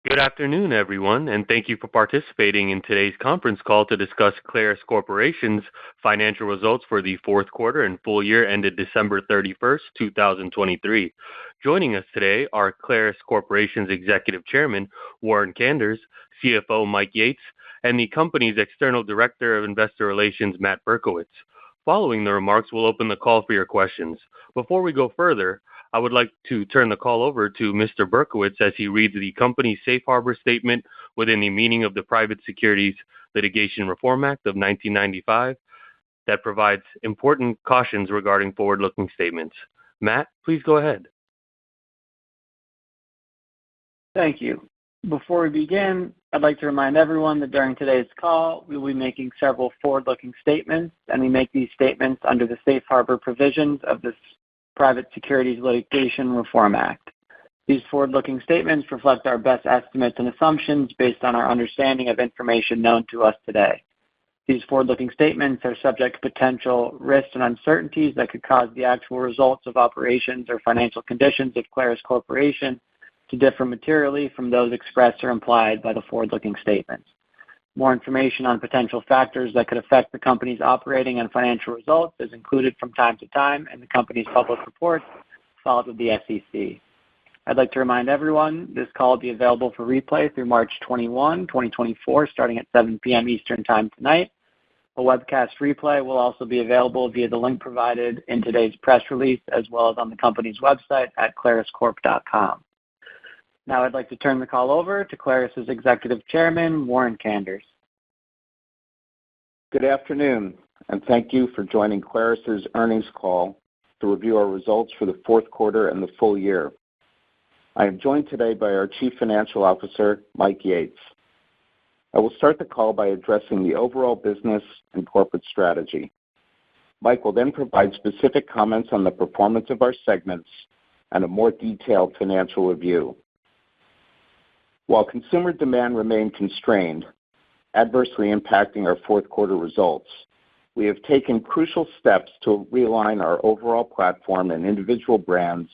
Good afternoon, everyone, and thank you for participating in today's conference call to discuss Clarus Corporation's financial results for the fourth quarter and full year ended December 31st, 2023. Joining us today are Clarus Corporation's Executive Chairman, Warren Kanders, CFO, Mike Yates, and the company's External Director of Investor Relations, Matt Berkowitz. Following the remarks, we'll open the call for your questions. Before we go further, I would like to turn the call over to Mr. Berkowitz as he reads the company's safe harbor statement within the meaning of the Private Securities Litigation Reform Act of 1995 that provides important cautions regarding forward-looking statements. Matt, please go ahead. Thank you. Before we begin, I'd like to remind everyone that during today's call, we will be making several forward-looking statements, and we make these statements under the safe harbor provisions of the Private Securities Litigation Reform Act. These forward-looking statements reflect our best estimates and assumptions based on our understanding of information known to us today. These forward-looking statements are subject to potential risks and uncertainties that could cause the actual results of operations or financial conditions of Clarus Corporation to differ materially from those expressed or implied by the forward-looking statements. More information on potential factors that could affect the company's operating and financial results is included from time to time in the company's public reports filed with the SEC. I'd like to remind everyone this call will be available for replay through March 21, 2024, starting at 7 p.m. Eastern Time tonight. A webcast replay will also be available via the link provided in today's press release, as well as on the company's website at claruscorp.com. Now I'd like to turn the call over to Clarus's Executive Chairman, Warren Kanders. Good afternoon, and thank you for joining Clarus's earnings call to review our results for the fourth quarter and the full year. I am joined today by our Chief Financial Officer, Mike Yates. I will start the call by addressing the overall business and corporate strategy. Mike will then provide specific comments on the performance of our segments and a more detailed financial review. While consumer demand remained constrained, adversely impacting our fourth quarter results, we have taken crucial steps to realign our overall platform and individual brands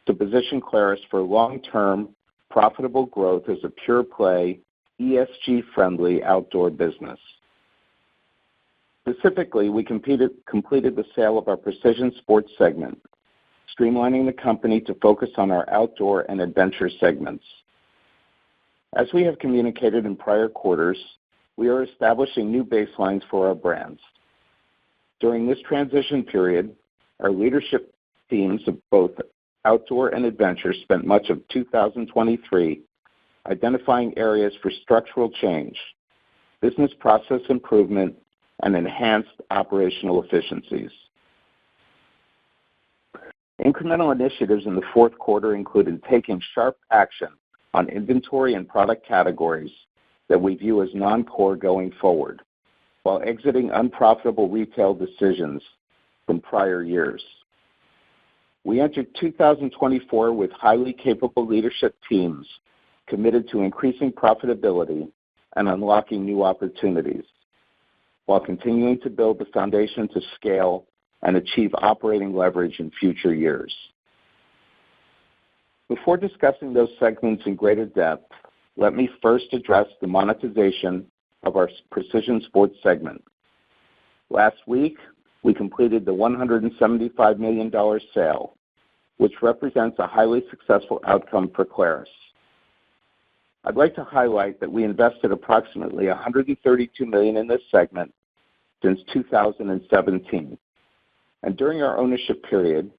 to position Clarus for long-term, profitable growth as a pure-play, ESG-friendly outdoor business. Specifically, we completed the sale of our Precision Sports segment, streamlining the company to focus on our outdoor and adventure segments. As we have communicated in prior quarters, we are establishing new baselines for our brands. During this transition period, our leadership teams of both outdoor and adventure spent much of 2023 identifying areas for structural change, business process improvement, and enhanced operational efficiencies. Incremental initiatives in the fourth quarter included taking sharp action on inventory and product categories that we view as non-core going forward, while exiting unprofitable retail decisions from prior years. We entered 2024 with highly capable leadership teams committed to increasing profitability and unlocking new opportunities, while continuing to build the foundation to scale and achieve operating leverage in future years. Before discussing those segments in greater depth, let me first address the monetization of our Precision Sports segment. Last week, we completed the $175 million sale, which represents a highly successful outcome for Clarus. I'd like to highlight that we invested approximately $132 million in this segment since 2017, and during our ownership period,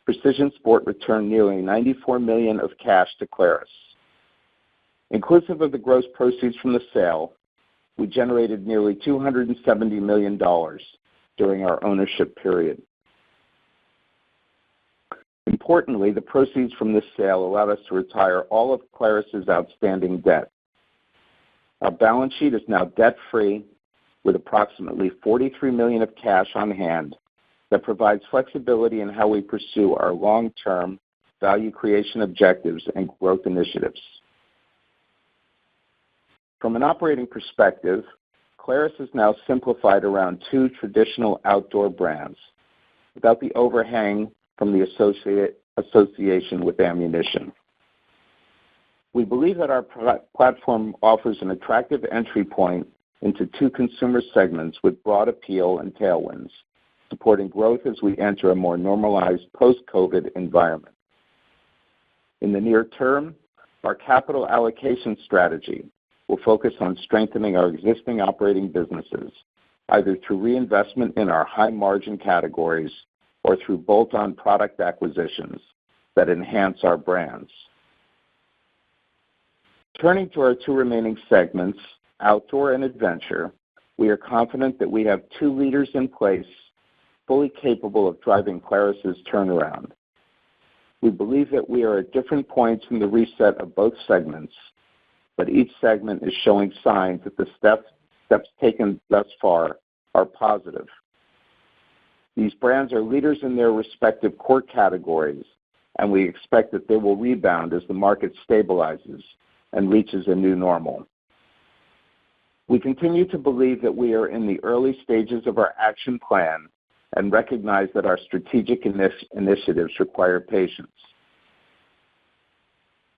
Precision Sport returned nearly $94 million of cash to Clarus. Inclusive of the gross proceeds from the sale, we generated nearly $270 million during our ownership period. Importantly, the proceeds from this sale allowed us to retire all of Clarus's outstanding debt. Our balance sheet is now debt-free, with approximately $43 million of cash on hand that provides flexibility in how we pursue our long-term value creation objectives and growth initiatives. From an operating perspective, Clarus is now simplified around two traditional outdoor brands without the overhang from the association with ammunition. We believe that our platform offers an attractive entry point into two consumer segments with broad appeal and tailwinds, supporting growth as we enter a more normalized post-COVID environment. In the near term, our capital allocation strategy will focus on strengthening our existing operating businesses, either through reinvestment in our high-margin categories or through bolt-on product acquisitions that enhance our brands. Turning to our two remaining segments, Outdoor and Adventure, we are confident that we have two leaders in place fully capable of driving Clarus's turnaround. We believe that we are at different points in the reset of both segments, but each segment is showing signs that the steps taken thus far are positive. These brands are leaders in their respective core categories, and we expect that they will rebound as the market stabilizes and reaches a new normal. We continue to believe that we are in the early stages of our action plan and recognize that our strategic initiatives require patience.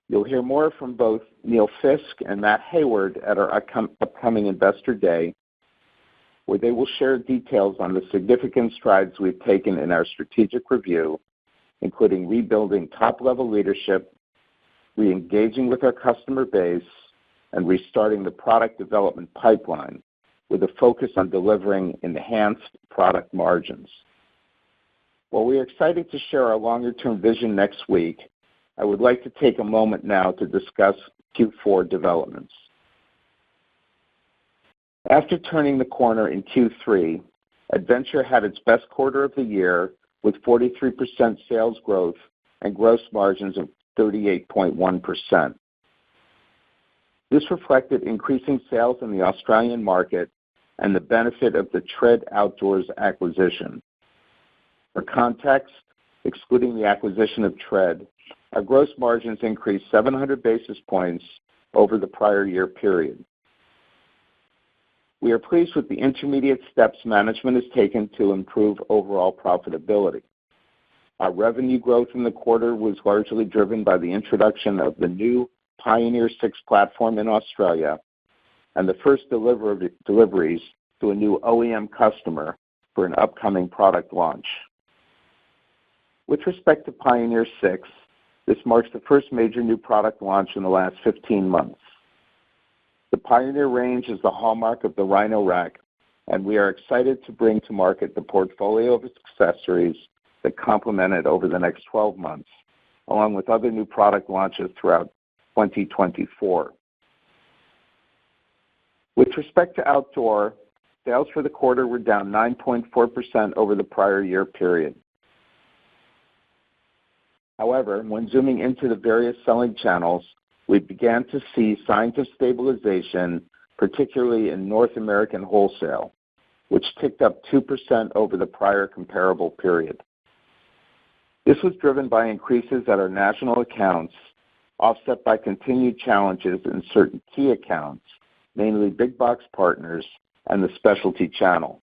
You'll hear more from both Neil Fiske and Matt Hayward at our upcoming Investor Day, where they will share details on the significant strides we've taken in our strategic review, including rebuilding top-level leadership, re-engaging with our customer base, and restarting the product development pipeline with a focus on delivering enhanced product margins. While we are excited to share our longer-term vision next week, I would like to take a moment now to discuss Q4 developments. After turning the corner in Q3, Adventure had its best quarter of the year with 43% sales growth and gross margins of 38.1%. This reflected increasing sales in the Australian market and the benefit of the Tred Outdoors acquisition. For context, excluding the acquisition of Tred, our gross margins increased 700 basis points over the prior year period. We are pleased with the intermediate steps management has taken to improve overall profitability. Our revenue growth in the quarter was largely driven by the introduction of the new Pioneer 6 platform in Australia and the first deliveries to a new OEM customer for an upcoming product launch. With respect to Pioneer 6, this marks the first major new product launch in the last 15 months. The Pioneer range is the hallmark of the Rhino Rack, and we are excited to bring to market the portfolio of accessories that complement it over the next 12 months, along with other new product launches throughout 2024. With respect to Outdoor, sales for the quarter were down 9.4% over the prior year period. However, when zooming into the various selling channels, we began to see signs of stabilization, particularly in North American wholesale, which ticked up 2% over the prior comparable period. This was driven by increases at our national accounts, offset by continued challenges in certain key accounts, mainly big box partners and the specialty channel.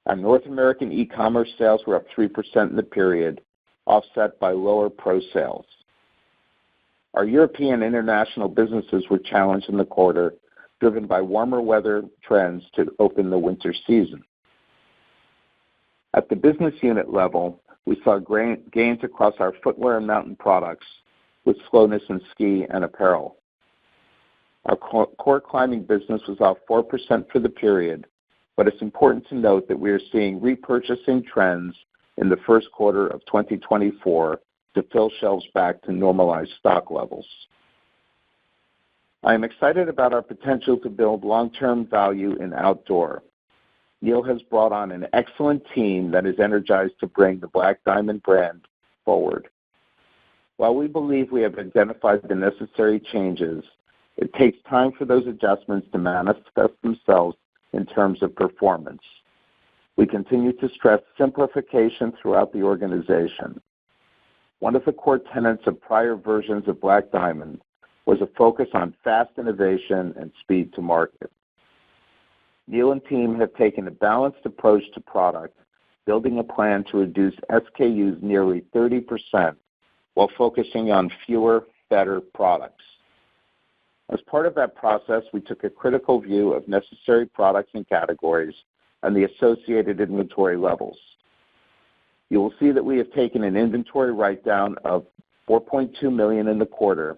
Our North American e-commerce sales were up 3% in the period, offset by lower pro sales. Our European international businesses were challenged in the quarter, driven by warmer weather trends to open the winter season. At the business unit level, we saw gains across our footwear and mountain products, with slowness in ski and apparel. Our core climbing business was off 4% for the period, but it's important to note that we are seeing repurchasing trends in the first quarter of 2024 to fill shelves back to normalized stock levels. I am excited about our potential to build long-term value in Outdoor. Neil has brought on an excellent team that is energized to bring the Black Diamond brand forward. While we believe we have identified the necessary changes, it takes time for those adjustments to manifest themselves in terms of performance. We continue to stress simplification throughout the organization. One of the core tenets of prior versions of Black Diamond was a focus on fast innovation and speed to market. Neil and team have taken a balanced approach to product, building a plan to reduce SKUs nearly 30% while focusing on fewer, better products. As part of that process, we took a critical view of necessary products and categories and the associated inventory levels. You will see that we have taken an inventory write-down of $4.2 million in the quarter,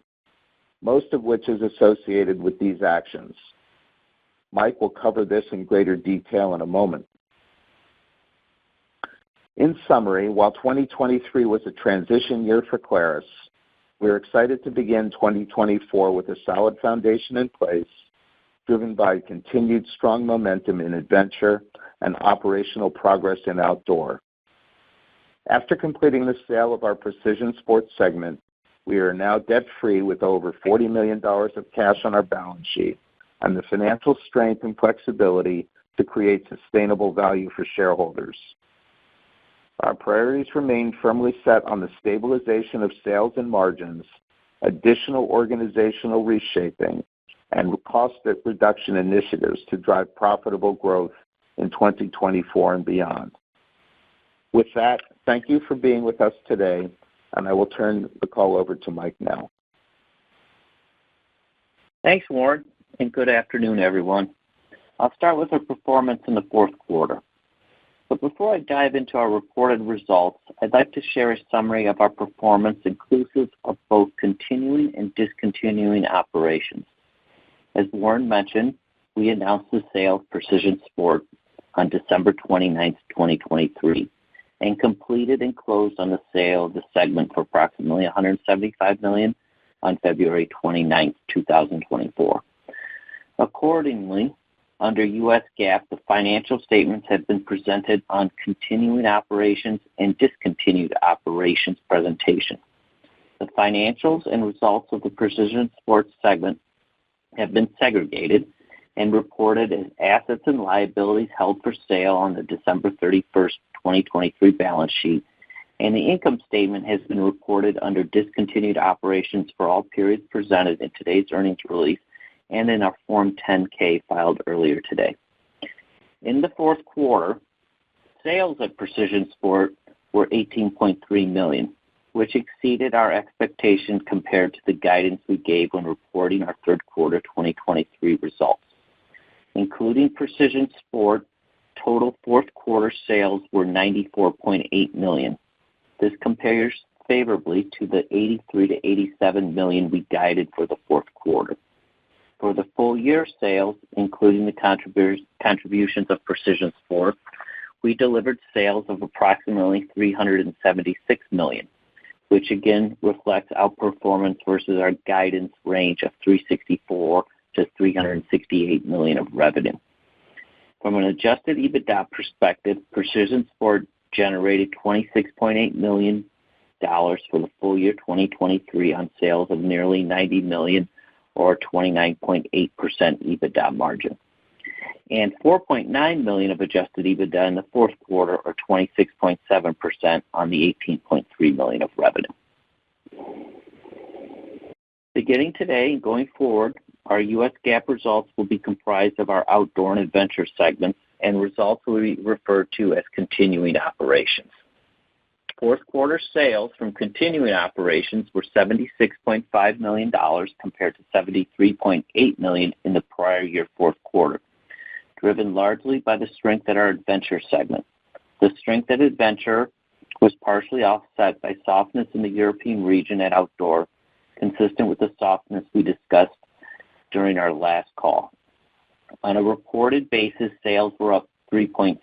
most of which is associated with these actions. Mike will cover this in greater detail in a moment. In summary, while 2023 was a transition year for Clarus, we're excited to begin 2024 with a solid foundation in place, driven by continued strong momentum in adventure and operational progress in outdoor. After completing the sale of our Precision Sports segment, we are now debt-free with over $40 million of cash on our balance sheet and the financial strength and flexibility to create sustainable value for shareholders. Our priorities remain firmly set on the stabilization of sales and margins, additional organizational reshaping, and cost reduction initiatives to drive profitable growth in 2024 and beyond. With that, thank you for being with us today, and I will turn the call over to Mike now. Thanks, Warren, and good afternoon, everyone. I'll start with our performance in the fourth quarter. But before I dive into our reported results, I'd like to share a summary of our performance inclusive of both continuing and discontinuing operations. As Warren mentioned, we announced the sale of Precision Sport on December 29, 2023, and completed and closed on the sale of the segment for approximately $175 million on February 29, 2024. Accordingly, under U.S. GAAP, the financial statements have been presented on continuing operations and discontinued operations presentation. The financials and results of the Precision Sports segment have been segregated and reported as assets and liabilities held for sale on the December 31st, 2023 balance sheet, and the income statement has been reported under discontinued operations for all periods presented in today's earnings release and in our Form 10-K filed earlier today. In the fourth quarter, sales at Precision Sport were $18.3 million, which exceeded our expectations compared to the guidance we gave when reporting our third quarter 2023 results. Including Precision Sport, total fourth quarter sales were $94.8 million. This compares favorably to the $83 to $87 million we guided for the fourth quarter. For the full year sales, including the contributions of Precision Sport, we delivered sales of approximately $376 million, which again reflects outperformance versus our guidance range of $364 to $368 million of revenue. From an adjusted EBITDA perspective, Precision Sport generated $26.8 million for the full year 2023 on sales of nearly $90 million, or 29.8% EBITDA margin, and $4.9 million of adjusted EBITDA in the fourth quarter, or 26.7% on the $18.3 million of revenue. Beginning today and going forward, our U.S. GAAP results will be comprised of our outdoor and adventure segments, and results will be referred to as continuing operations. Fourth quarter sales from continuing operations were $76.5 million compared to $73.8 million in the prior year fourth quarter, driven largely by the strength at our adventure segment. The strength at adventure was partially offset by softness in the European region at outdoor, consistent with the softness we discussed during our last call. On a reported basis, sales were up 3.6%.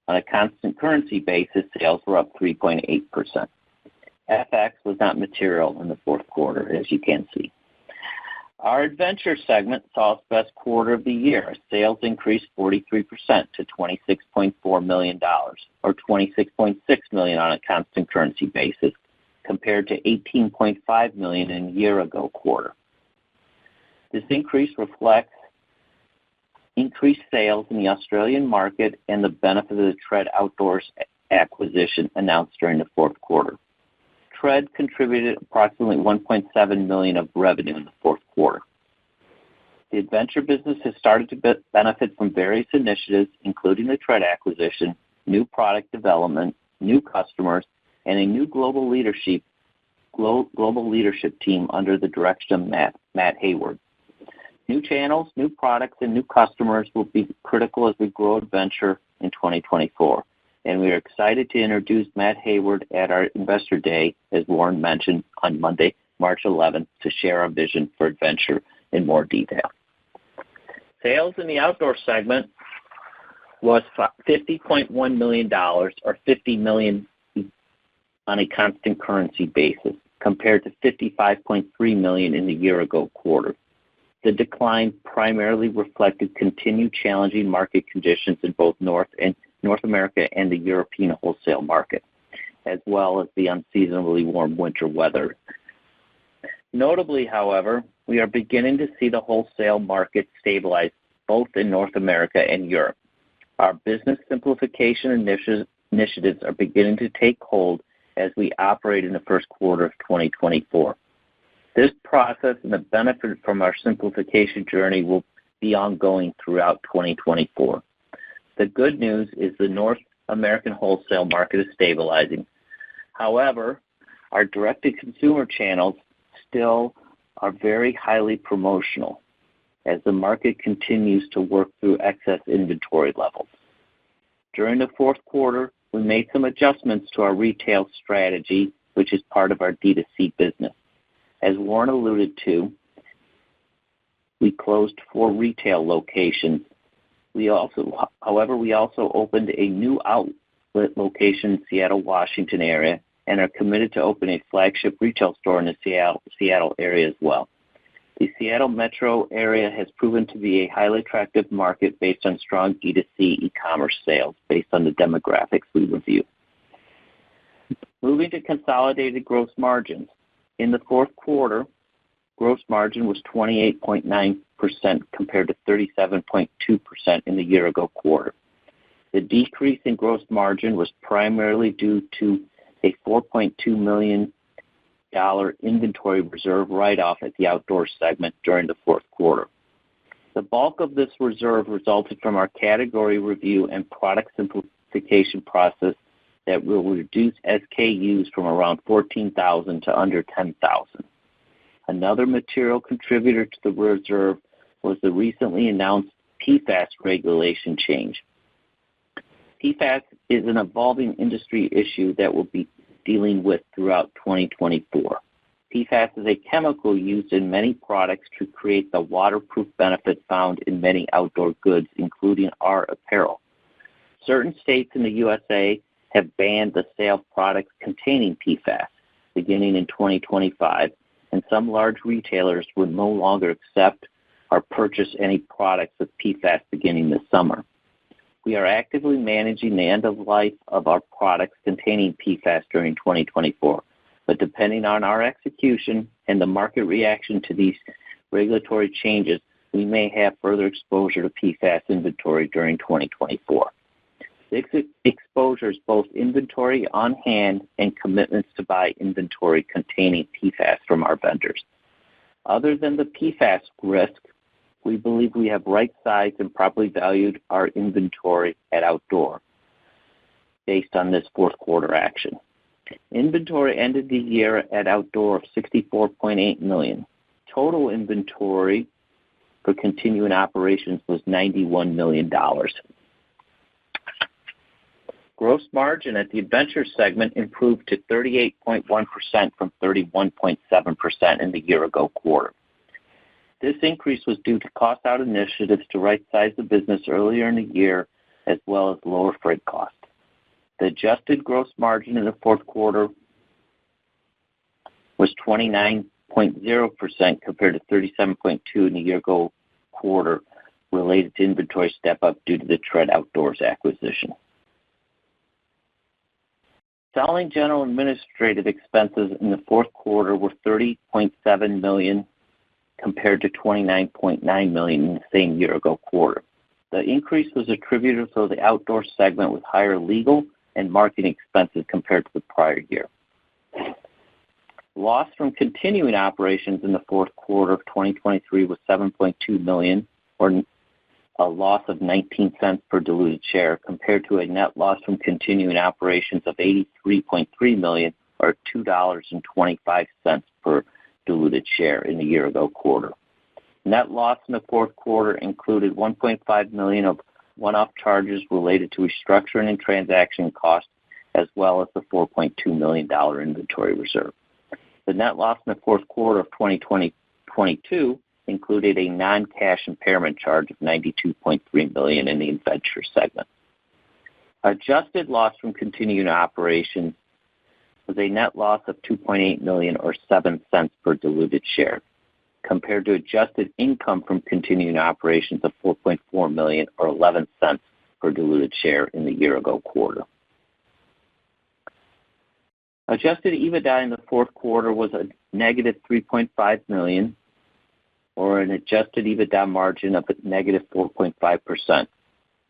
On a constant currency basis, sales were up 3.8%. FX was not material in the fourth quarter, as you can see. Our adventure segment saw its best quarter of the year. Sales increased 43% to $26.4 million, or $26.6 million on a constant currency basis, compared to $18.5 million in a year-ago quarter. This increase reflects increased sales in the Australian market and the benefit of the Tread Outdoors acquisition announced during the fourth quarter. Tread contributed approximately $1.7 million of revenue in the fourth quarter. The adventure business has started to benefit from various initiatives, including the Tread acquisition, new product development, new customers, and a new global leadership global leadership team under the direction of Matt Hayward. New channels, new products, and new customers will be critical as we grow Adventure in 2024. And we are excited to introduce Matt Hayward at our Investor Day, as Warren mentioned, on Monday, March 11th, to share our vision for Adventure in more detail. Sales in the outdoor segment was $50.1 million, or $50 million on a constant currency basis, compared to $55.3 million in the year-ago quarter. The decline primarily reflected continued challenging market conditions in both North America and the European wholesale market, as well as the unseasonably warm winter weather. Notably, however, we are beginning to see the wholesale market stabilize both in North America and Europe. Our business simplification initiatives are beginning to take hold as we operate in the first quarter of 2024. This process and the benefit from our simplification journey will be ongoing throughout 2024. The good news is the North American wholesale market is stabilizing. However, our direct-to-consumer channels still are very highly promotional as the market continues to work through excess inventory levels. During the fourth quarter, we made some adjustments to our retail strategy, which is part of our D2C business. As Warren alluded to, we closed 4 retail locations. However, we also opened a new outlet location in Seattle, Washington area, and are committed to opening a flagship retail store in the Seattle area as well. The Seattle metro area has proven to be a highly attractive market based on strong D2C e-commerce sales based on the demographics we review. Moving to consolidated gross margins. In the fourth quarter, gross margin was 28.9% compared to 37.2% in the year-ago quarter. The decrease in gross margin was primarily due to a $4.2 million inventory reserve write-off at the outdoor segment during the fourth quarter. The bulk of this reserve resulted from our category review and product simplification process that will reduce SKUs from around 14,000 to under 10,000. Another material contributor to the reserve was the recently announced PFAS regulation change. PFAS is an evolving industry issue that we'll be dealing with throughout 2024. PFAS is a chemical used in many products to create the waterproof benefit found in many outdoor goods, including our apparel. Certain states in the USA have banned the sale of products containing PFAS beginning in 2025, and some large retailers would no longer accept or purchase any products with PFAS beginning this summer. We are actively managing the end of life of our products containing PFAS during 2024, but depending on our execution and the market reaction to these regulatory changes, we may have further exposure to PFAS inventory during 2024. This exposure is both inventory on hand and commitments to buy inventory containing PFAS from our vendors. Other than the PFAS risk, we believe we have right-sized and properly valued our inventory at outdoor based on this fourth quarter action. Inventory ended the year at outdoor of $64.8 million. Total inventory for continuing operations was $91 million. Gross margin at the Adventure segment improved to 38.1% from 31.7% in the year-ago quarter. This increase was due to cost-out initiatives to right-size the business earlier in the year, as well as lower freight costs. The adjusted gross margin in the fourth quarter was 29.0% compared to 37.2% in the year-ago quarter, related to inventory step-up due to the Tread Outdoors acquisition. Selling, general, and administrative expenses in the fourth quarter were $30.7 million compared to $29.9 million in the same year-ago quarter. The increase was attributed to the outdoor segment with higher legal and marketing expenses compared to the prior year. Loss from continuing operations in the fourth quarter of 2023 was $7.2 million, or a loss of 19 cents per diluted share, compared to a net loss from continuing operations of $83.3 million, or $2.25 per diluted share in the year-ago quarter. Net loss in the fourth quarter included $1.5 million of one-off charges related to restructuring and transaction costs, as well as the $4.2 million inventory reserve. The net loss in the fourth quarter of 2022 included a non-cash impairment charge of $92.3 million in the Adventure segment. Adjusted loss from continuing operations was a net loss of $2.8 million or 7 cents per diluted share, compared to adjusted income from continuing operations of $4.4 million or 11 cents per diluted share in the year-ago quarter. Adjusted EBITDA in the fourth quarter was a negative $3.5 million, or an adjusted EBITDA margin of negative 4.5%.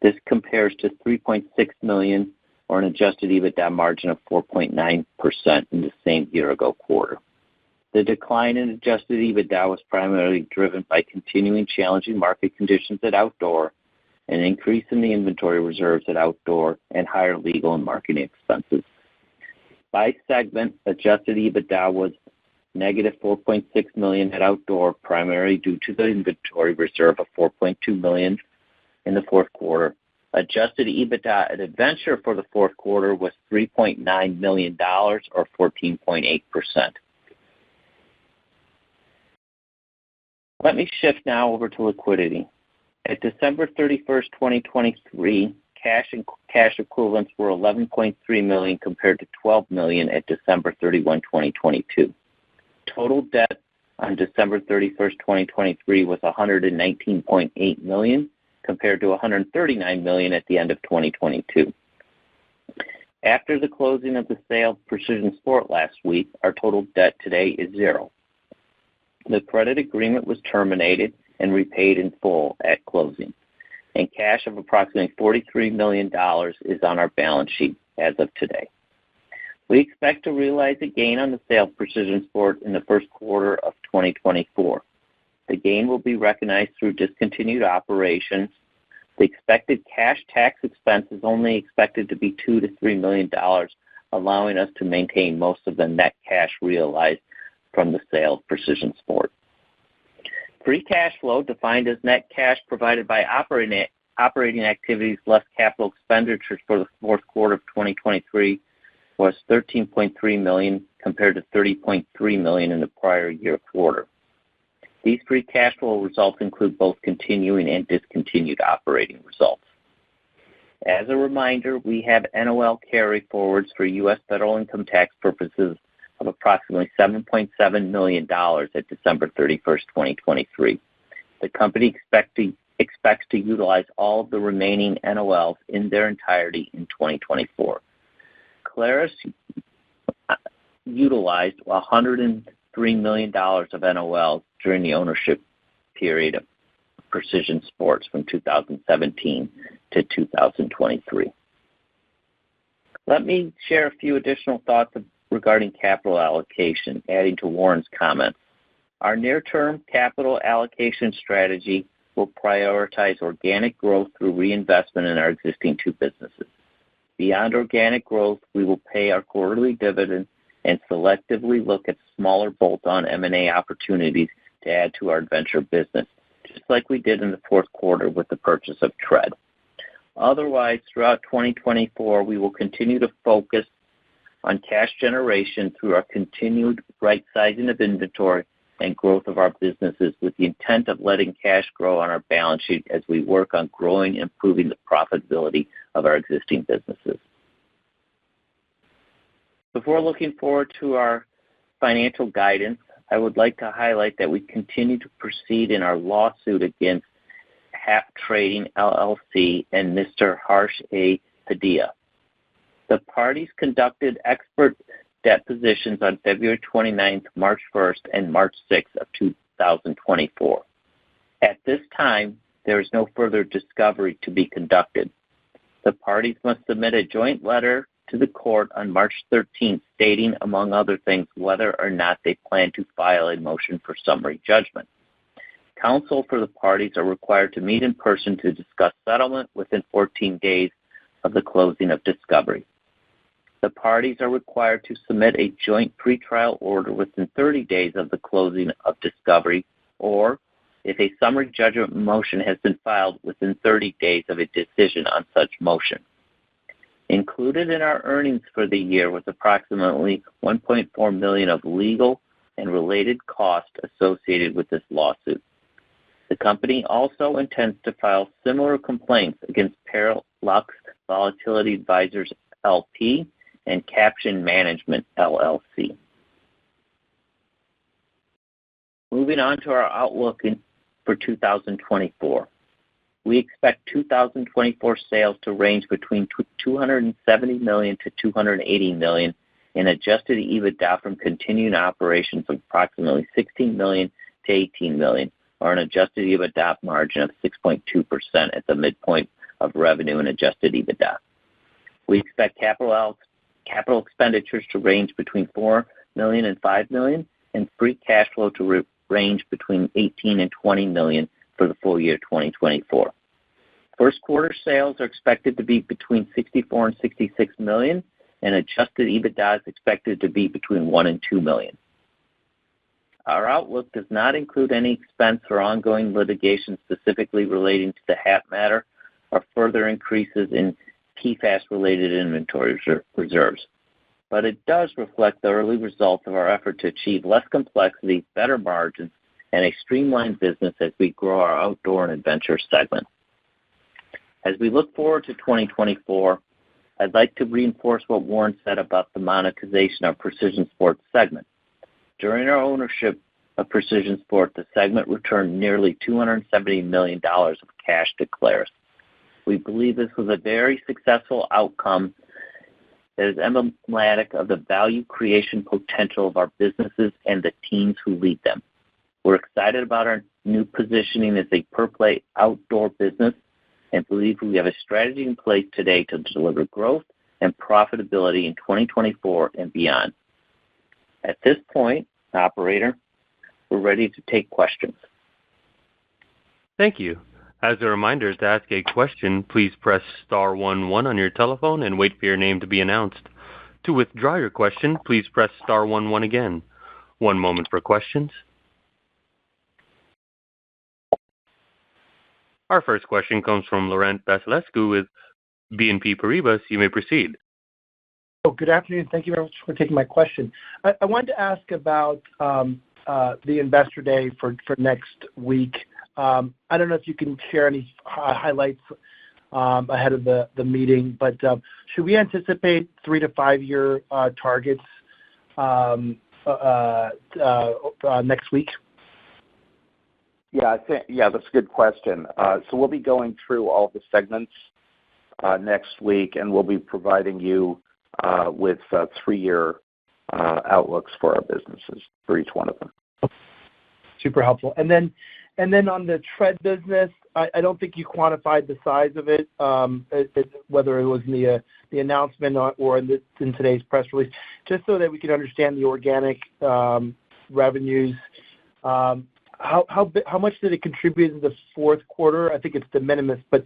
This compares to $3.6 million, or an adjusted EBITDA margin of 4.9% in the same year-ago quarter. The decline in adjusted EBITDA was primarily driven by continuing challenging market conditions at Outdoor, an increase in the inventory reserves at Outdoor, and higher legal and marketing expenses. By segment, adjusted EBITDA was negative $4.6 million at Outdoor, primarily due to the inventory reserve of $4.2 million in the fourth quarter. Adjusted EBITDA at Adventure for the fourth quarter was $3.9 million, or 14.8%. Let me shift now over to liquidity. At December 31st, 2023, cash and cash equivalents were $11.3 million compared to $12 million at December 31, 2022. Total debt on December 31st, 2023 was $119.8 million compared to $139 million at the end of 2022. After the closing of the sale of Precision Sport last week, our total debt today is zero. The credit agreement was terminated and repaid in full at closing, and cash of approximately $43 million is on our balance sheet as of today. We expect to realize a gain on the sale of Precision Sport in the first quarter of 2024. The gain will be recognized through discontinued operations. The expected cash tax expense is only expected to be $2 to $3 million, allowing us to maintain most of the net cash realized from the sale of Precision Sport. Free cash flow, defined as net cash provided by operating activities less capital expenditures for the fourth quarter of 2023, was $13.3 million compared to $30.3 million in the prior year quarter. These free cash flow results include both continuing and discontinued operating results. As a reminder, we have NOL carryforwards for U.S. federal income tax purposes of approximately $7.7 million at December 31st, 2023. The company expects to utilize all of the remaining NOLs in their entirety in 2024. Clarus utilized $103 million of NOLs during the ownership period of Precision Sports from 2017 to 2023. Let me share a few additional thoughts regarding capital allocation, adding to Warren's comments. Our near-term capital allocation strategy will prioritize organic growth through reinvestment in our existing two businesses. Beyond organic growth, we will pay our quarterly dividend and selectively look at smaller bolt-on M&A opportunities to add to our Adventure business, just like we did in the fourth quarter with the purchase of Tread. Otherwise, throughout 2024, we will continue to focus on cash generation through our continued right-sizing of inventory and growth of our businesses with the intent of letting cash grow on our balance sheet as we work on growing and improving the profitability of our existing businesses. Before looking forward to our financial guidance, I would like to highlight that we continue to proceed in our lawsuit against HAP Trading LLC and Mr. Harsh A. Padilla. The parties conducted expert depositions on February 29th, March 1st, and March 6th of 2024. At this time, there is no further discovery to be conducted. The parties must submit a joint letter to the court on March 13th stating, among other things, whether or not they plan to file a motion for summary judgment. Counsel for the parties are required to meet in person to discuss settlement within 14 days of the closing of discovery. The parties are required to submit a joint pretrial order within 30 days of the closing of discovery, or if a summary judgment motion has been filed within 30 days of a decision on such motion. Included in our earnings for the year was approximately $1.4 million of legal and related costs associated with this lawsuit. The company also intends to file similar complaints against Parallax Volatility Advisors LP and Caption Management LLC. Moving on to our outlook for 2024. We expect 2024 sales to range between $270 million to $280 million and adjusted EBITDA from continuing operations of approximately $16 million to $18 million, or an adjusted EBITDA margin of 6.2% at the midpoint of revenue and adjusted EBITDA. We expect capital expenditures to range between $4 million and $5 million, and free cash flow to range between $18 and $20 million for the full year 2024. First quarter sales are expected to be between $64 and $66 million, and adjusted EBITDA is expected to be between $1 and $2 million. Our outlook does not include any expense or ongoing litigation specifically relating to the HAP matter or further increases in PFAS-related inventory reserves, but it does reflect the early results of our effort to achieve less complexity, better margins, and a streamlined business as we grow our outdoor and adventure segment. As we look forward to 2024, I'd like to reinforce what Warren said about the monetization of Precision Sports segment. During our ownership of Precision Sport, the segment returned nearly $270 million of cash to Clarus. We believe this was a very successful outcome that is emblematic of the value creation potential of our businesses and the teams who lead them. We're excited about our new positioning as a pure-play outdoor business and believe we have a strategy in place today to deliver growth and profitability in 2024 and beyond. At this point, operator, we're ready to take questions. Thank you. As a reminder, to ask a question, please press star 11 on your telephone and wait for your name to be announced. To withdraw your question, please press star 11 again. One moment for questions. Our first question comes from Laurent Vasilescu with BNP Paribas. You may proceed. Oh, good afternoon. Thank you very much for taking my question. I wanted to ask about the Investor Day for next week. I don't know if you can share any highlights ahead of the meeting, but should we anticipate 3 to 5 year targets next week? Yeah, that's a good question. So we'll be going through all the segments next week, and we'll be providing you with 3-year outlooks for our businesses for each one of them. Super helpful. And then on the Tread business, I don't think you quantified the size of it, whether it was in the announcement or in today's press release, just so that we can understand the organic revenues. How much did it contribute in the fourth quarter? I think it's de minimis, but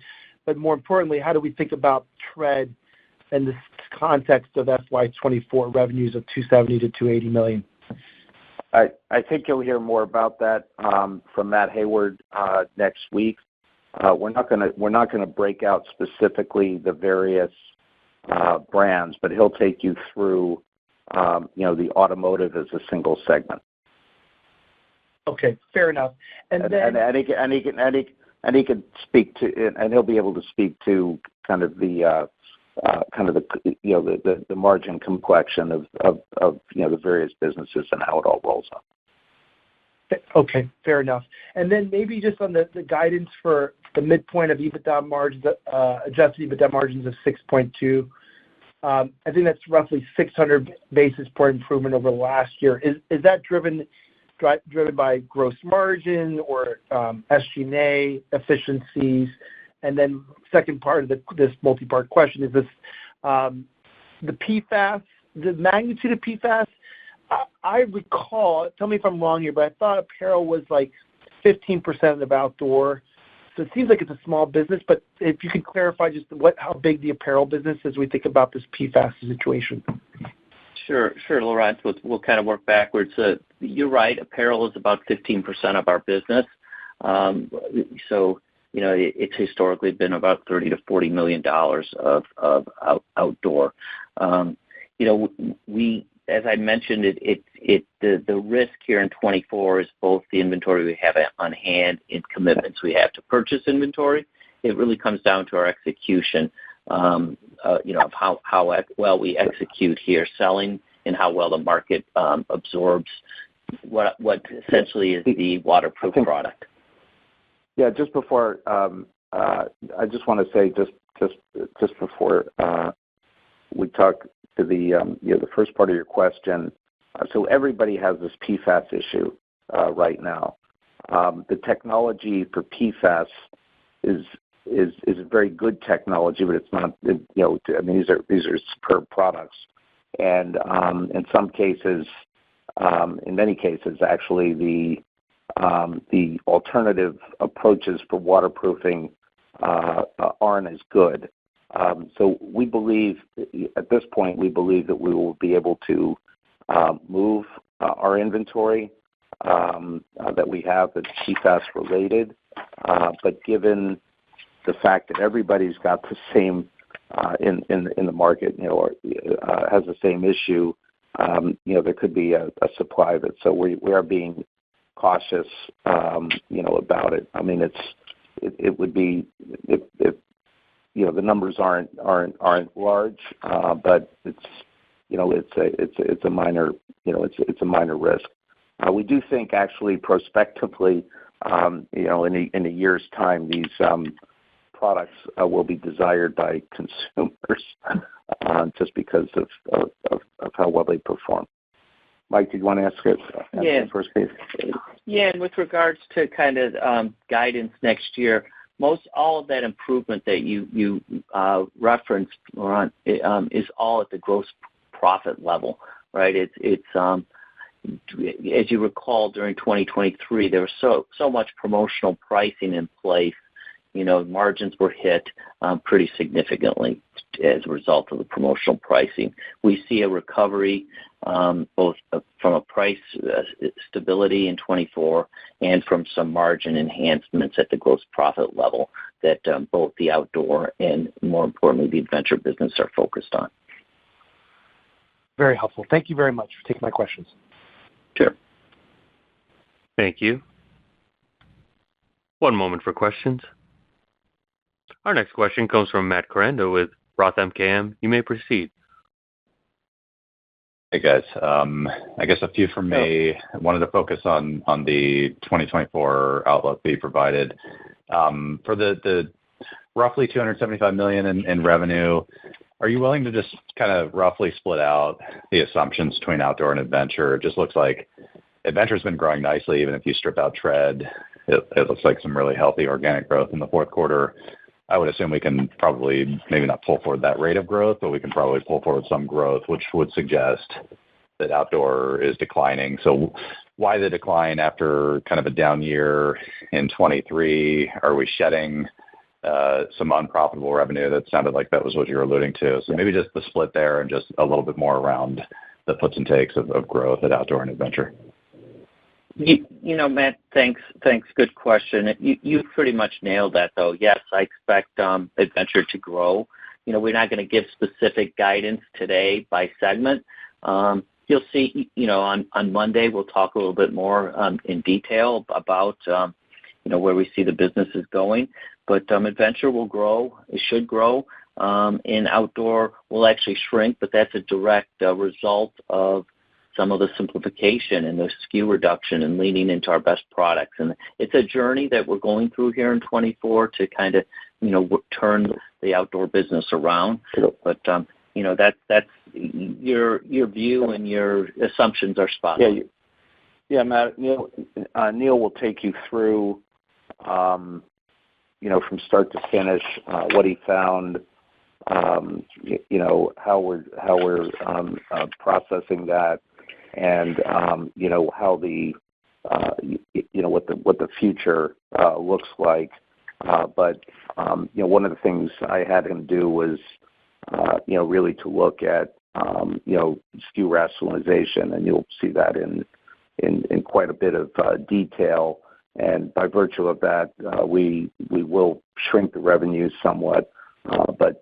more importantly, how do we think about Tread in the context of FY24 revenues of $270 to $280 million? I think you'll hear more about that from Matt Hayward next week. We're not gonna break out specifically the various brands, but he'll take you through the automotive as a single segment. Okay, fair enough. And he can speak to, and he'll be able to speak to kind of the margin complexion of the various businesses and how it all rolls up. Okay, fair enough. And then maybe just on the guidance for the midpoint of EBITDA margins, adjusted EBITDA margins of 6.2. I think that's roughly 600 basis point improvement over last year. Is that driven by gross margin or SG&A efficiencies? And then second part of this multi-part question is this, the PFAS, the magnitude of PFAS. I recall, tell me if I'm wrong here, but I thought apparel was like 15% of outdoor, So it seems like it's a small business, but if you could clarify just how big the apparel business is as we think about this PFAS situation. Sure, Laurent. We'll kind of work backwards. You're right. Apparel is about 15% of our business. So, it's historically been about $30 to $40 million of outdoor. We, as I mentioned, the risk here in 24 is both the inventory we have on hand and commitments we have to purchase inventory. It really comes down to our execution, of how well we execute here selling and how well the market absorbs what essentially is the waterproof product. Yeah, just before I just want to say just before we talk to the first part of your question. So everybody has this PFAS issue right now. The technology for PFAS is a very good technology, but it's not. These are superb products, and in some cases, in many cases, actually the alternative approaches for waterproofing aren't as good. So we believe, at this point, that we will be able to move our inventory that we have that's PFAS related. But given the fact that everybody's got the same in the market, has the same issue, there could be a supply of it. So we are being cautious, about it. I mean, it would be if the numbers aren't large, but it's a minor it's a minor risk. We do think actually prospectively, in a year's time, these products will be desired by consumers just because of how well they perform. Mike, did you want to ask it? Yeah. First case. Yeah, and with regards to kind of guidance next year, all of that improvement that you referenced, Laurent, is all at the gross profit level, right? It's as you recall, during 2023, there was so much promotional pricing in place. Margins were hit pretty significantly as a result of the promotional pricing. We see a recovery both from a price stability in 24 and from some margin enhancements at the gross profit level that both the outdoor and, more importantly, the adventure business are focused on. Very helpful. Thank you very much for taking my questions. Sure. Thank you. One moment for questions. Our next question comes from Matt Koranda with Roth MKM. You may proceed. Hey, guys. I guess a few from me. I wanted to focus on the 2024 outlook that you provided. For the roughly $275 million in revenue, are you willing to just kind of roughly split out the assumptions between outdoor and adventure? It just looks like adventure's been growing nicely, even if you strip out tread. It looks like some really healthy organic growth in the fourth quarter. I would assume we can probably maybe not pull forward that rate of growth, but we can probably pull forward some growth, which would suggest that outdoor is declining. So why the decline after kind of a down year in 23? Are we shedding some unprofitable revenue? That sounded like that was what you were alluding to. So maybe just the split there and just a little bit more around the puts and takes of growth at outdoor and adventure. Matt, thanks. Good question. You pretty much nailed that, though. Yes, I expect adventure to grow. We're not going to give specific guidance today by segment. You'll see, on Monday, we'll talk a little bit more in detail about, where we see the businesses going. But adventure will grow. It should grow. And outdoor will actually shrink, but that's a direct result of some of the simplification and the SKU reduction and leaning into our best products. And it's a journey that we're going through here in 24 to kind of, turn the outdoor business around. But, that's your view and your assumptions are spot on. Yeah, Matt, Neil will take you through, from start to finish, what he found, how we're processing that, and how what the future looks like But one of the things I had him do was, really to look at, SKU rationalization, and you'll see that in quite a bit of detail. And by virtue of that, we will shrink the revenues somewhat, but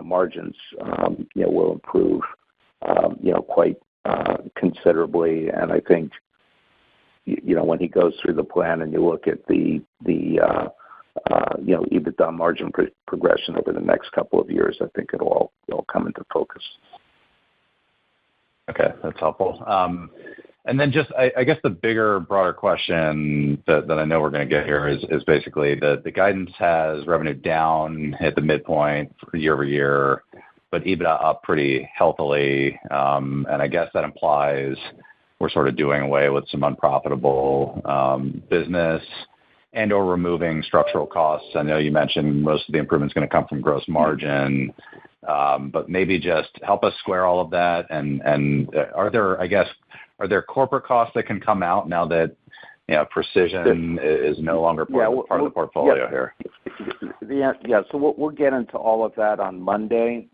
margins, will improve, quite considerably. And I think, when he goes through the plan and you look at the EBITDA margin progression over the next couple of years, I think it'll all come into focus. Okay, that's helpful. And then just, I guess the bigger, broader question that I know we're going to get here is basically the guidance has revenue down at the midpoint year over year, but EBITDA up pretty healthily. And I guess that implies we're sort of doing away with some unprofitable business and/or removing structural costs. I know you mentioned most of the improvement's going to come from gross margin, but maybe just help us square all of that. And are there corporate costs that can come out now that Precision is no longer part of the portfolio here? So we'll get into all of that on Monday.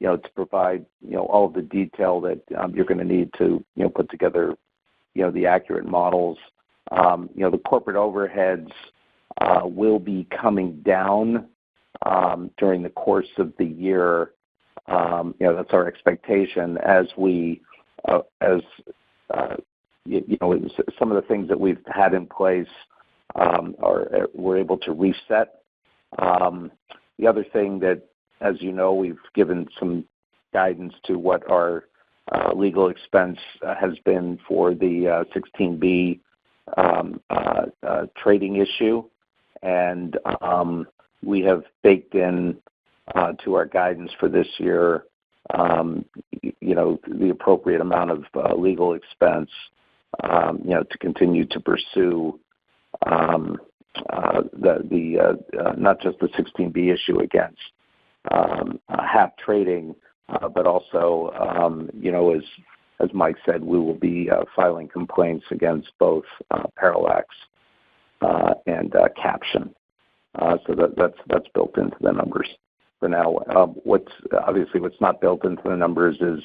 To provide all of the detail that you're going to need to put together the accurate models. The corporate overheads will be coming down during the course of the year. That's our expectation as we some of the things that we've had in place we're able to reset. The other thing that, as you know, we've given some guidance to what our legal expense has been for the 16B trading issue, and we have baked in to our guidance for this year, the appropriate amount of legal expense, to continue to pursue not just the 16B issue against HAP trading, but also, as Mike said, we will be filing complaints against both Parallax and Caption. So that's built into the numbers for now. What's not built into the numbers is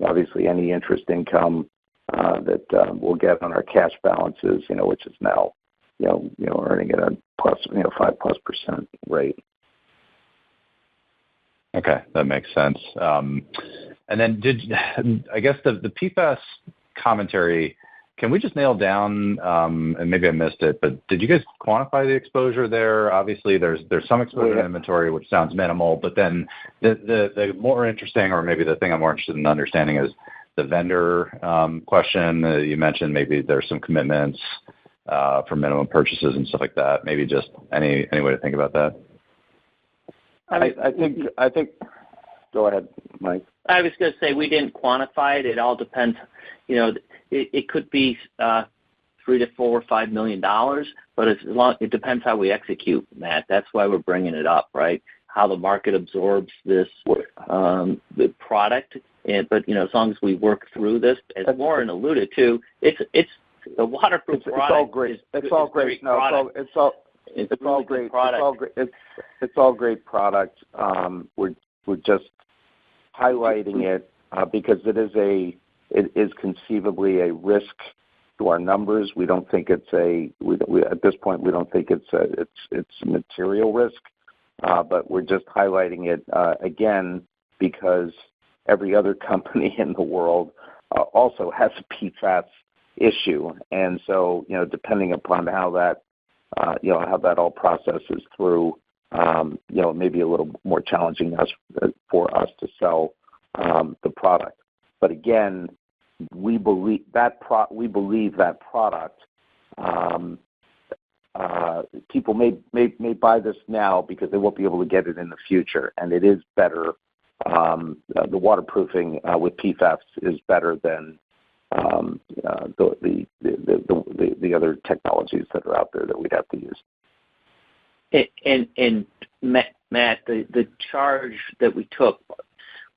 obviously any interest income that we'll get on our cash balances, which is now earning at a plus 5+% rate. Okay, that makes sense. And then I guess the PFAS commentary, can we just nail down, and maybe I missed it, but did you guys quantify the exposure there? Obviously, there's some exposure in inventory, which sounds minimal, but then the more interesting, or maybe the thing I'm more interested in understanding, is the vendor question. You mentioned maybe there's some commitments for minimum purchases and stuff like that. Maybe just any way to think about that. I think. Go ahead, Mike. I was going to say we didn't quantify it. It all depends. It could be $3 to $4 or $5 million, but it depends how we execute, Matt. That's why we're bringing it up, right? How the market absorbs this the product. But as long as we work through this, as Warren alluded to, it's the waterproof product. It's all great. It's all great. No, it's all great product. It's all great product. We're just highlighting it because it is conceivably a risk to our numbers. We don't think it's at this point we don't think it's a material risk, but we're just highlighting it again because every other company in the world also has a PFAS issue, and so depending upon how that all processes through, it may be a little more challenging for us to sell the product. But again, we believe that product. People may buy this now because they won't be able to get it in the future, and it is better. The waterproofing with PFAS is better than the other technologies that are out there that we'd have to use. And Matt, the charge that we took,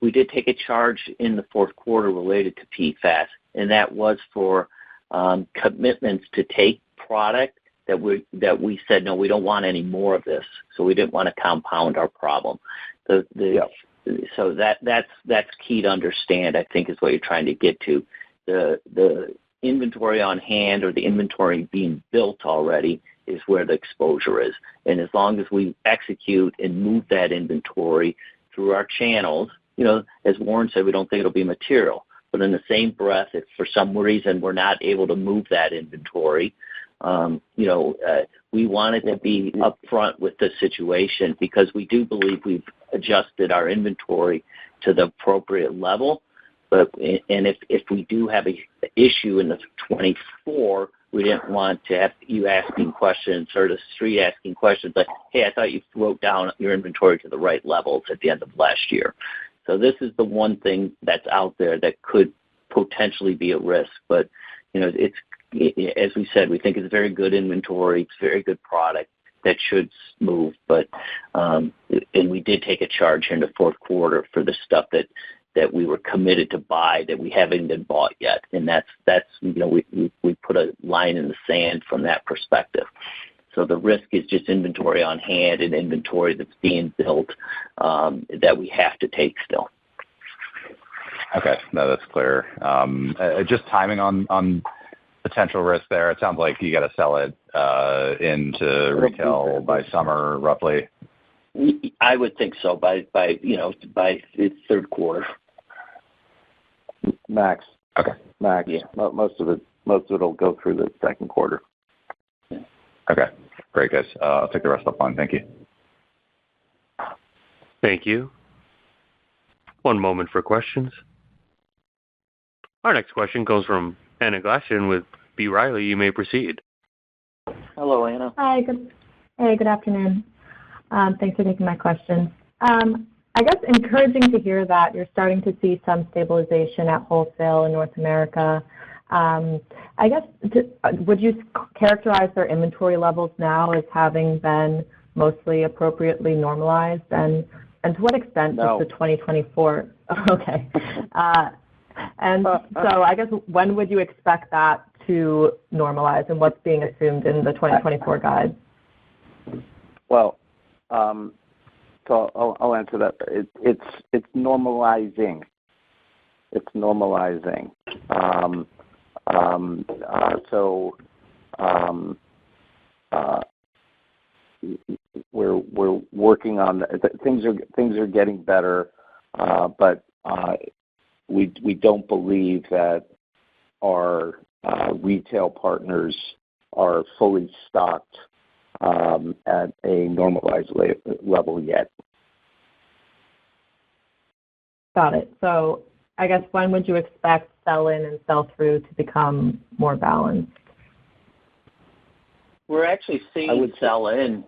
we did take a charge in the fourth quarter related to PFAS, and that was for commitments to take product that we said, no, we don't want any more of this. So we didn't want to compound our problem. So that's key to understand, I think, is what you're trying to get to. The inventory on hand or the inventory being built already is where the exposure is. And as long as we execute and move that inventory through our channels, as Warren said, we don't think it'll be material. But in the same breath, if for some reason we're not able to move that inventory, we wanted to be upfront with the situation because we do believe we've adjusted our inventory to the appropriate level. And if we do have an issue in the 24, we didn't want to have you asking questions or the street asking questions like, hey, I thought you wrote down your inventory to the right levels at the end of last year. So this is the one thing that's out there that could potentially be a risk. But, it's, as we said, we think it's very good inventory. It's very good product that should move. But, and we did take a charge here in the fourth quarter for the stuff that we were committed to buy that we haven't been bought yet. And that's we put a line in the sand from that perspective. So the risk is just inventory on hand and inventory that's being built that we have to take still. Okay. No, that's clear. Just timing on potential risk there. It sounds like you got to sell it into retail by summer, roughly. I would think so by its third quarter. Max. Okay. Max. Yeah. Most of it will go through the second quarter. Yeah. Okay. Great, guys. I'll take the rest offline. Thank you. Thank you. One moment for questions. Our next question comes from Anna Glassian with B. Riley. You may proceed. Hello, Anna. Hi. Good afternoon. Thanks for taking my question. I guess encouraging to hear that you're starting to see some stabilization at wholesale in North America. I guess, would you characterize their inventory levels now as having been mostly appropriately normalized? And to what extent does the 2024? Okay. And so I guess when would you expect that to normalize, and what's being assumed in the 2024 guide? Well, so I'll answer that. It's normalizing. It's normalizing. We're working on things are getting better, but we don't believe that our retail partners are fully stocked at a normalized level yet. Got it. So I guess when would you expect sell-in and sell-through to become more balanced? We're actually seeing sell-in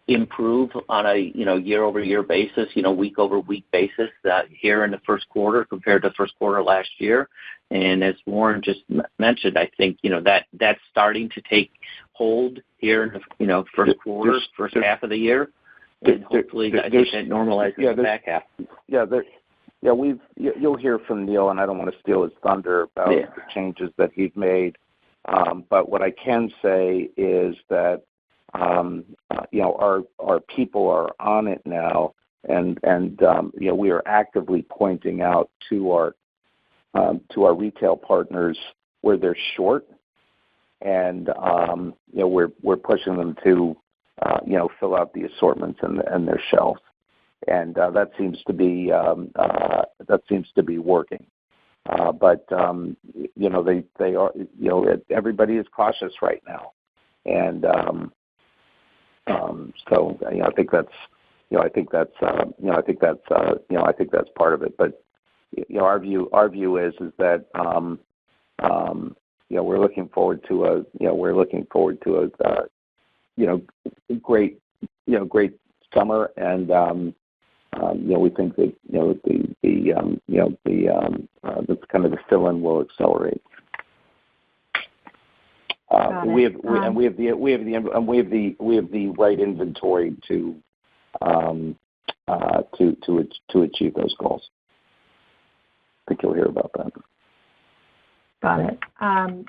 improve on a year-over-year basis, week-over-week basis here in the first quarter compared to the first quarter last year. And as Warren just mentioned, I think that's starting to take hold here in the first quarter, first half of the year, and hopefully I think that normalizes in the back half. You'll hear from Neil, and I don't want to steal his thunder about the changes that he's made. But what I can say is that our people are on it now, and we are actively pointing out to our retail partners where they're short, and we're pushing them to fill out the assortments and their shelves, and that seems to be working. But they are everybody is cautious right now, and so I think that's part of it. But our view is that we're looking forward to a great summer, and we think that that's kind of the fill-in will accelerate. We have the right inventory to achieve those goals. I think you'll hear about that. Got it. And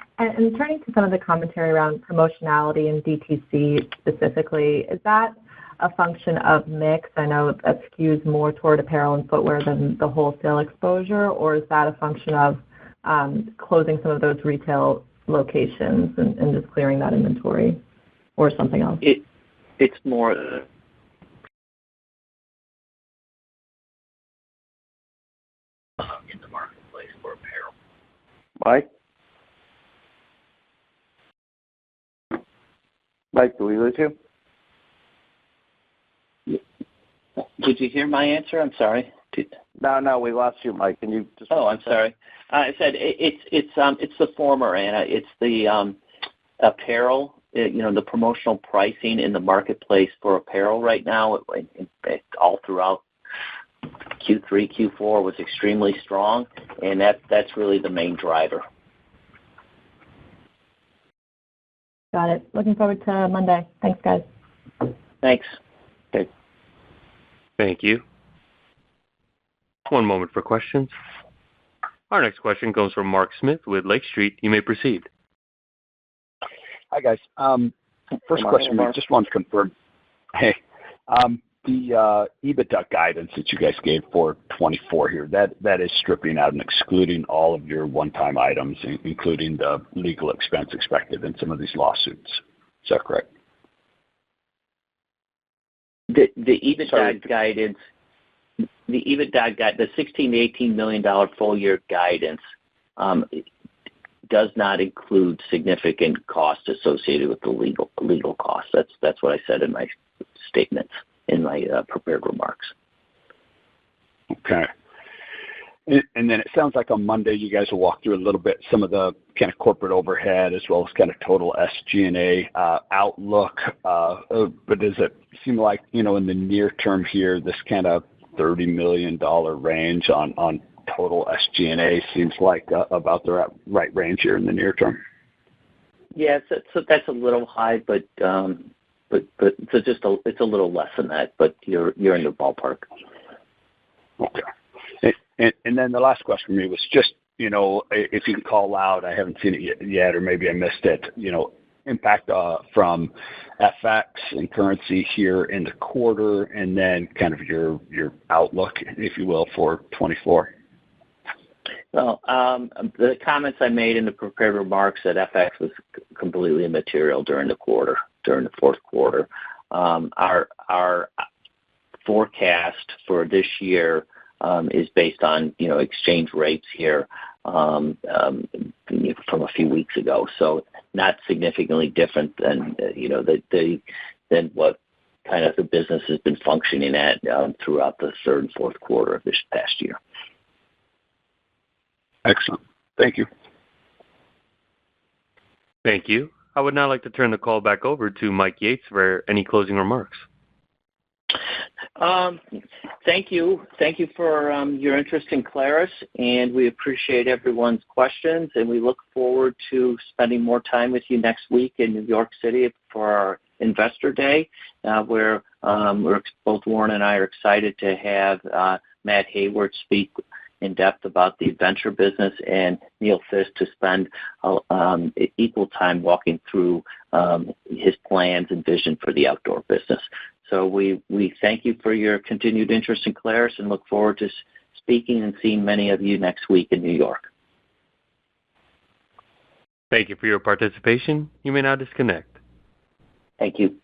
turning to some of the commentary around promotionality and DTC specifically, is that a function of mix? I know that skews more toward apparel and footwear than the wholesale exposure, or is that a function of closing some of those retail locations and just clearing that inventory, or something else? It's more in the marketplace for apparel. Mike, do we lose you? Did you hear my answer? I'm sorry. No, we lost you, Mike. Can you just? Oh, I'm sorry. I said it's the former, Anna. It's the apparel. The promotional pricing in the marketplace for apparel right now, all throughout Q3, Q4 was extremely strong, and that's really the main driver. Got it. Looking forward to Monday. Thanks, guys. Thanks. Okay. Thank you. One moment for questions. Our next question comes from Mark Smith with Lake Street. You may proceed. Hi, guys. First question, we just want to confirm. Hey, the EBITDA guidance that you guys gave for 24 here, that is stripping out and excluding all of your one-time items, including the legal expense expected in some of these lawsuits. Is that correct? The EBITDA guidance, the $16 to $18 million full year guidance does not include significant costs associated with the legal costs. That's what I said in my statements, in my prepared remarks. Okay. And then it sounds like on Monday you guys will walk through a little bit some of the kind of corporate overhead as well as kind of total SG&A outlook. But does it seem like, in the near term here, this kind of $30 million range on total SG&A seems like about the right range here in the near term? Yeah, so that's a little high, but it's a little less than that, but you're in the ballpark. Okay. And then the last question for me was just, if you can call out, I haven't seen it yet, or maybe I missed it, impact from FX and currency here in the quarter, and then kind of your outlook, if you will, for 24. Well, the comments I made in the prepared remarks that FX was completely immaterial during the fourth quarter. Our forecast for this year is based on exchange rates here from a few weeks ago, so not significantly different than than what kind of the business has been functioning at throughout the third and fourth quarter of this past year. Excellent. Thank you. Thank you. I would now like to turn the call back over to Mike Yates for any closing remarks. Thank you. Thank you for your interest in Clarus, and we appreciate everyone's questions, and we look forward to spending more time with you next week in New York City for our Investor Day, where both Warren and I are excited to have Matt Hayward speak in depth about the adventure business, and Neil Fisk to spend equal time walking through his plans and vision for the outdoor business. So we thank you for your continued interest in Clarus and look forward to speaking and seeing many of you next week in New York. Thank you for your participation. You may now disconnect. Thank you.